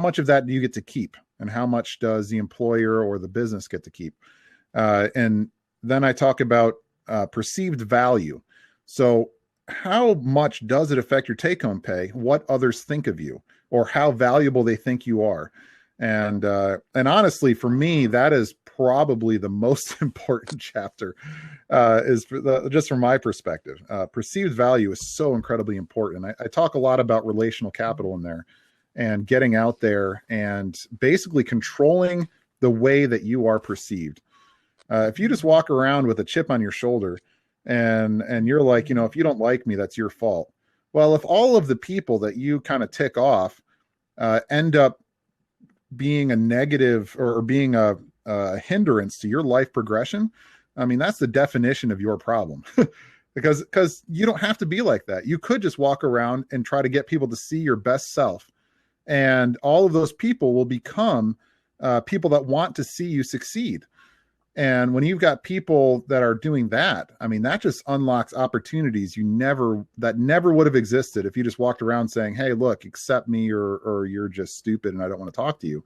much of that do you get to keep, and how much does the employer or the business get to keep? And then I talk about perceived value. So how much does it affect your take-home pay, what others think of you, or how valuable they think you are? And honestly, for me, that is probably the most important chapter, just from my perspective. Perceived value is so incredibly important. I talk a lot about relational capital in there, and getting out there and basically controlling the way that you are perceived. If you just walk around with a chip on your shoulder and you're like, if you don't like me, that's your fault. Well, if all of the people that you kind of tick off end up being a negative or being a hindrance to your life progression, I mean, that's the definition of your problem. because you don't have to be like that. You could just walk around and try to get people to see your best self. And all of those people will become people that want to see you succeed. And when you've got people that are doing that, I mean, that just unlocks opportunities that never would have existed if you just walked around saying, hey, look, accept me, or you're just stupid and I don't want to talk to you.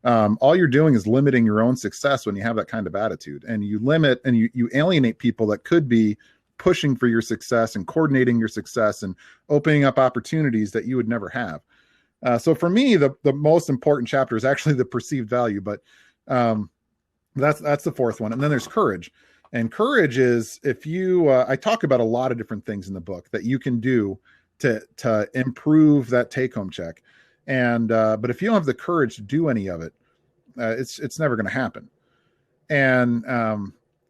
All you're doing is limiting your own success when you have that kind of attitude. And you limit and you alienate people that could be pushing for your success and coordinating your success and opening up opportunities that you would never have. So for me, the most important chapter is actually the perceived value, but that's the fourth one. And then there's courage. And courage is if you, I talk about a lot of different things in the book that you can do to improve that take-home check. And but if you don't have the courage to do any of it, it's never going to happen. And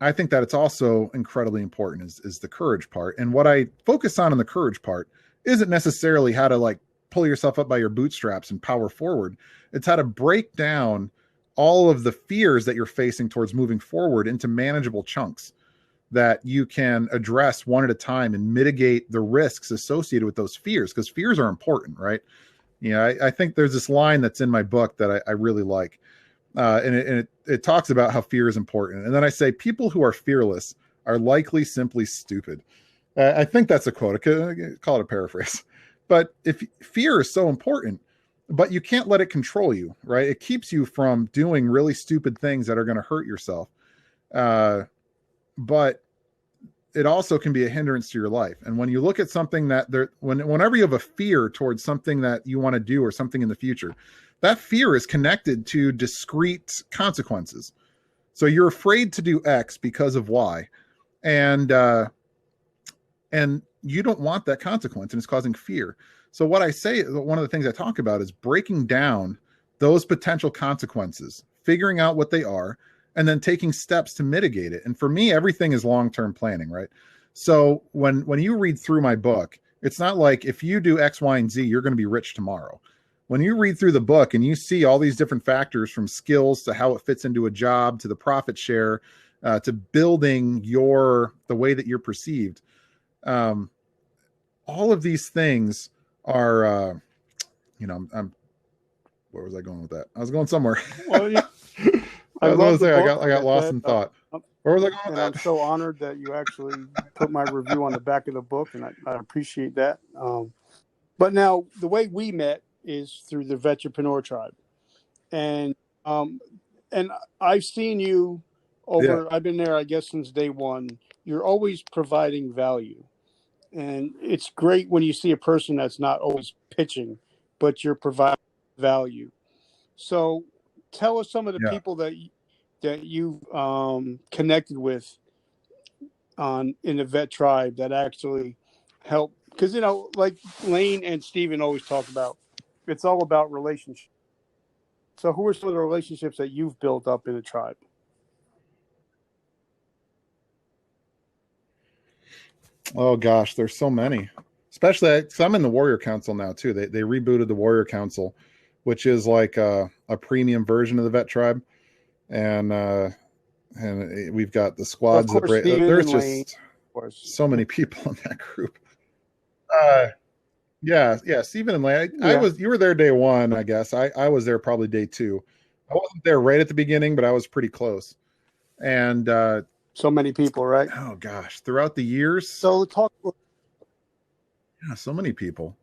I think that it's also incredibly important is the courage part. And what I focus on in the courage part isn't necessarily how to pull yourself up by your bootstraps and power forward. It's how to break down all of the fears that you're facing towards moving forward into manageable chunks that you can address one at a time and mitigate the risks associated with those fears, because fears are important, right? I think there's this line that's in my book that I really like. And it talks about how fear is important. And then I say, people who are fearless are likely simply stupid. I think that's a quote. I call it a paraphrase. But if fear is so important, but you can't let it control you, right? It keeps you from doing really stupid things that are going to hurt yourself. But it also can be a hindrance to your life. And when you look at something whenever you have a fear towards something that you want to do or something in the future, that fear is connected to discrete consequences. So you're afraid to do X because of Y. And you don't want that consequence, and it's causing fear. So what I say, one of the things I talk about is breaking down those potential consequences, figuring out what they are, and then taking steps to mitigate it. And for me, everything is long-term planning, right? So when you read through my book, it's not like if you do X, Y, and Z, you're going to be rich tomorrow. When you read through the book and you see all these different factors, from skills to how it fits into a job, to the profit share, to building the way that you're perceived, all of these things are, where was I going with that? I was going somewhere. Well, I got lost in thought. Where was I going with that? I'm so honored that you actually put my review on the back of the book, and I appreciate that. But now the way we met is through the Vetrepreneur Tribe, and I've seen you over. Yeah. I've been there, I guess, since day one. You're always providing value. And it's great when you see a person that's not always pitching, but you're providing value. So tell us some of the people that you've connected with in the Vet Tribe that actually help. Because, like Lane and Steven always talk about, it's all about relationships. So who are some of the relationships that you've built up in the tribe? Oh gosh, there's so many. Especially because I'm in the Warrior Council now too. They rebooted the Warrior Council, which is like a premium version of the Vet Tribe, and we've got the squads. There's just so many people in that group. Yeah, Stephen and Lane. You were there day one, I guess. I was there probably day two. I wasn't there right at the beginning, but I was pretty close. And so many people, right? Oh gosh, throughout the years. So talk. Yeah, so many people.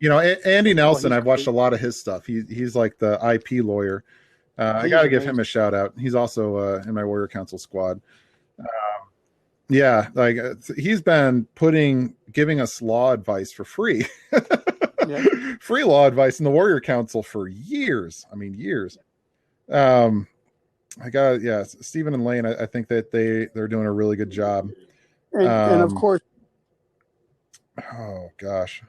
Andy Oh, Nelson, he's I've watched great. a lot of his stuff. He's like the IP lawyer. I got He's to give him amazing. a shout out. He's also in my Warrior Council squad. Yeah, like he's been giving us law advice for free, Yeah. free law advice in the Warrior Council for years. I mean, years. Um, Stephen and Lane. I think that they're doing a really good job. And of course, Oh gosh,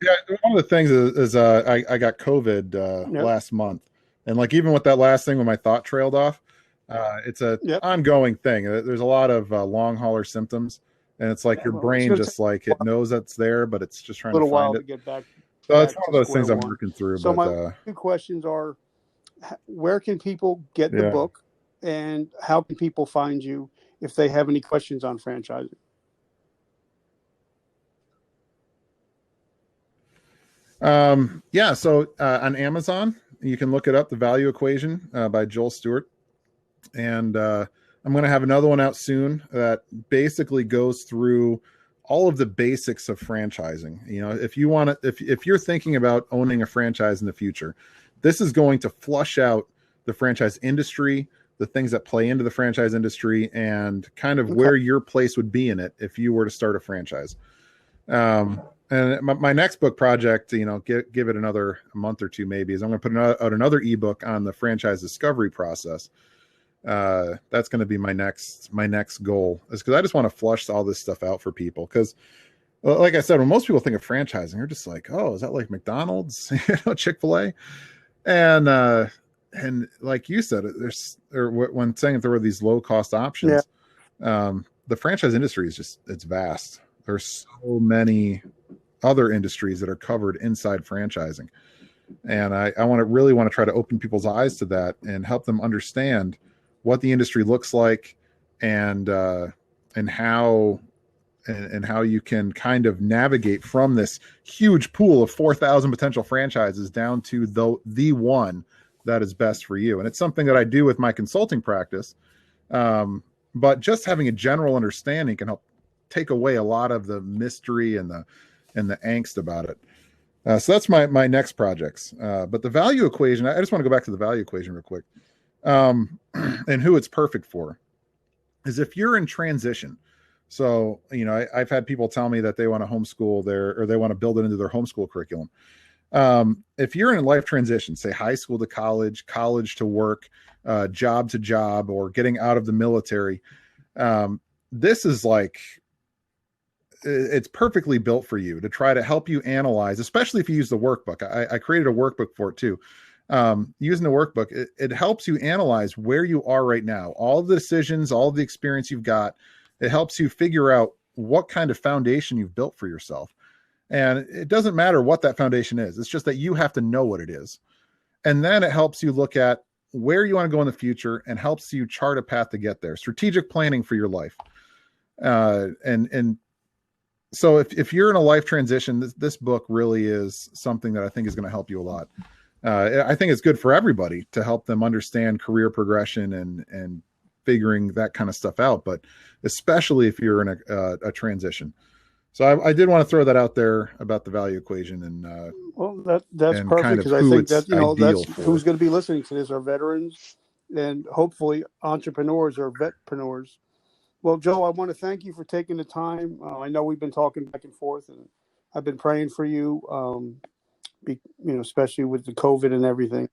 yeah. One of the things is I got COVID yep, last month, and like even with that last thing when my thought trailed off, it's a yep. ongoing thing. There's a lot of long hauler symptoms, and it's like your Well, it's brain going to take just like it knows that's there, but it's just a trying to little find while it. to get So it's back one of to those square things I'm one. working through. So But my two questions are: where can people get the yeah, book, and how can people find you if they have any questions on franchising? yeah. So on Amazon, you can look it up, The Value Equation by Joel Stewart. And I'm going to have another one out soon that basically goes through all of the basics of franchising. If you want to, if you're thinking about owning a franchise in the future, this is going to flush out the franchise industry, the things that play into the franchise industry, and kind of Okay. where your place would be in it if you were to start a franchise. And my next book project, give it another month or two maybe, is I'm going to put out another ebook on the franchise discovery process. That's going to be my next goal, is because I just want to flush all this stuff out for people. Because like I said, when most people think of franchising, they're just like, oh, is that like McDonald's, Chick-fil-A? And like you said, when saying that there were these low cost Yeah. options, the franchise industry it's vast. There's so many other industries that are covered inside franchising. And I really want to try to open people's eyes to that and help them understand what the industry looks like, and how you can kind of navigate from this huge pool of 4,000 potential franchises down to the one that is best for you. And it's something that I do with my consulting practice. But just having a general understanding can help take away a lot of the mystery and the angst about it. So that's my next projects. But the value equation, I just want to go back to the value equation real quick. And who it's perfect for is if you're in transition. So, I've had people tell me that they want to homeschool or they want to build it into their homeschool curriculum. If you're in life transition, say high school to college, college to work, job to job, or getting out of the military, this is like, it's perfectly built for you to try to help you analyze, especially if you use the workbook. I created a workbook for it too. Using the workbook, it helps you analyze where you are right now, all of the decisions, all of the experience you've got. It helps you figure out what kind of foundation you've built for yourself. And it doesn't matter what that foundation is. It's just that you have to know what it is. And then it helps you look at where you want to go in the future and helps you chart a path to get there. Strategic planning for your life. And so if you're in a life transition, this book really is something that I think is going to help you a lot. I think it's good for everybody to help them understand career progression and figuring that kind of stuff out, but especially if you're in a transition. So I did want to throw that out there about the value equation, and Well, that's and perfect, kind of because I who think it's that ideal that's for. who's going to be listening to this are veterans and hopefully entrepreneurs or vetpreneurs. Well, Joe, I want to thank you for taking the time. I know we've been talking back and forth, and I've been praying for you, especially with the COVID and everything.